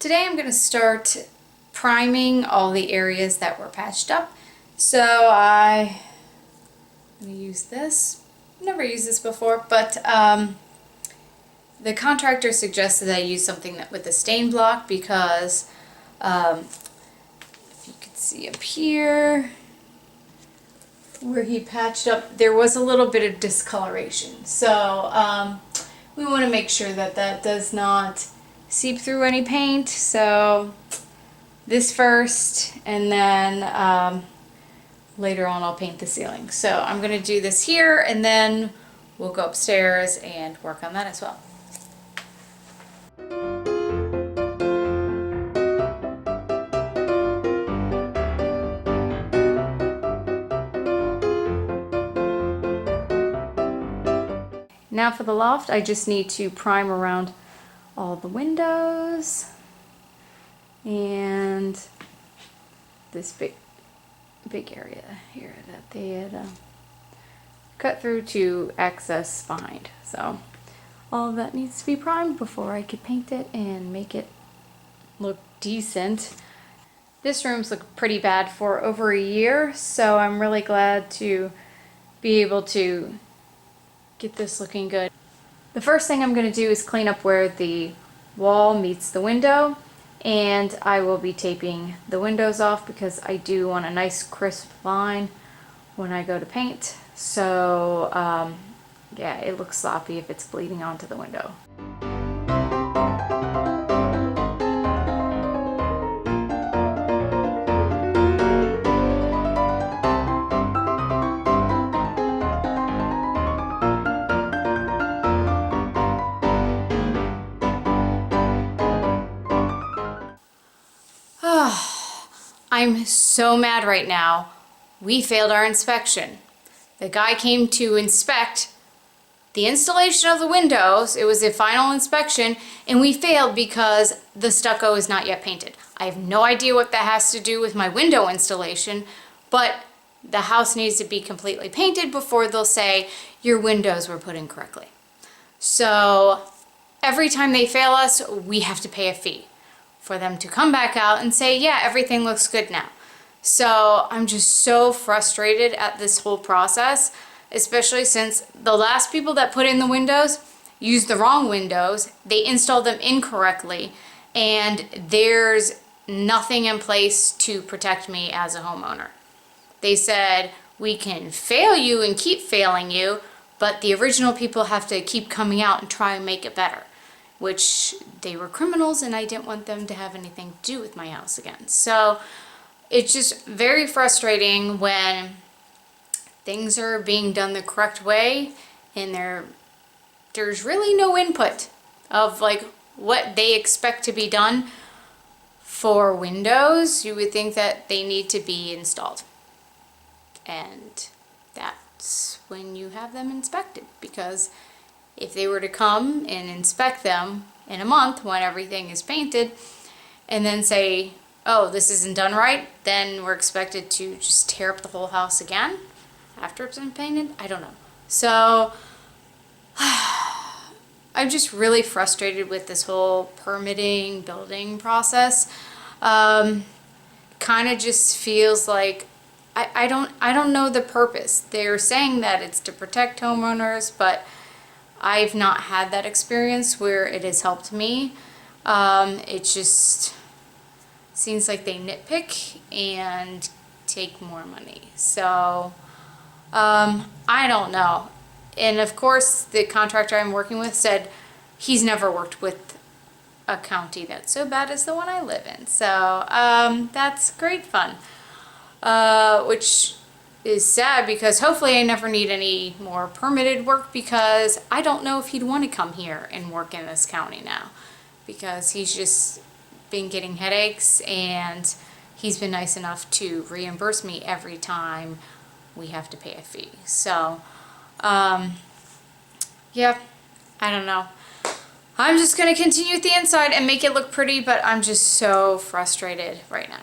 Today I'm going to start priming all the areas that were patched up. So I'm going to use this. I've never used this before, but the contractor suggested I use something with a stain block because if you could see up here where he patched up, there was a little bit of discoloration. So we want to make sure that that does not seep through any paint. So this first, and then later on I'll paint the ceiling. So I'm going to do this here, and then we'll go upstairs and work on that as well. Now for the loft, I just need to prime around all the windows and this big area here that they had cut through to access behind. So all of that needs to be primed before I could paint it and make it look decent. This room's looked pretty bad for over a year, so I'm really glad to be able to get this looking good. The first thing I'm going to do is clean up where the wall meets the window, and I will be taping the windows off because I do want a nice crisp line when I go to paint. So yeah, it looks sloppy if it's bleeding onto the window. I'm so mad right now. We failed our inspection. The guy came to inspect the installation of the windows. It was a final inspection, and we failed because the stucco is not yet painted. I have no idea what that has to do with my window installation, but the house needs to be completely painted before they'll say your windows were put in correctly. So every time they fail us, we have to pay a fee for them to come back out and say, yeah, everything looks good now. So I'm just so frustrated at this whole process, especially since the last people that put in the windows used the wrong windows. They installed them incorrectly, and there's nothing in place to protect me as a homeowner. They said, we can fail you and keep failing you, but the original people have to keep coming out and try and make it better, which they were criminals, and I didn't want them to have anything to do with my house again. So it's just very frustrating when things are being done the correct way and there's really no input of like what they expect to be done for windows. You would think that they need to be installed, and that's when you have them inspected, because if they were to come and inspect them in a month when everything is painted and then say, oh, this isn't done right, then we're expected to just tear up the whole house again after it's been painted? I don't know. So I'm just really frustrated with this whole permitting building process. Kind of just feels like I don't know the purpose. They're saying that it's to protect homeowners, but I've not had that experience where it has helped me. It just seems like they nitpick and take more money. So I don't know. And of course, the contractor I'm working with said he's never worked with a county that's so bad as the one I live in. So that's great fun, which is sad because hopefully I never need any more permitted work, because I don't know if he'd want to come here and work in this county now, because he's just been getting headaches, and he's been nice enough to reimburse me every time we have to pay a fee. So yeah, I don't know. I'm just going to continue with the inside and make it look pretty, but I'm just so frustrated right now.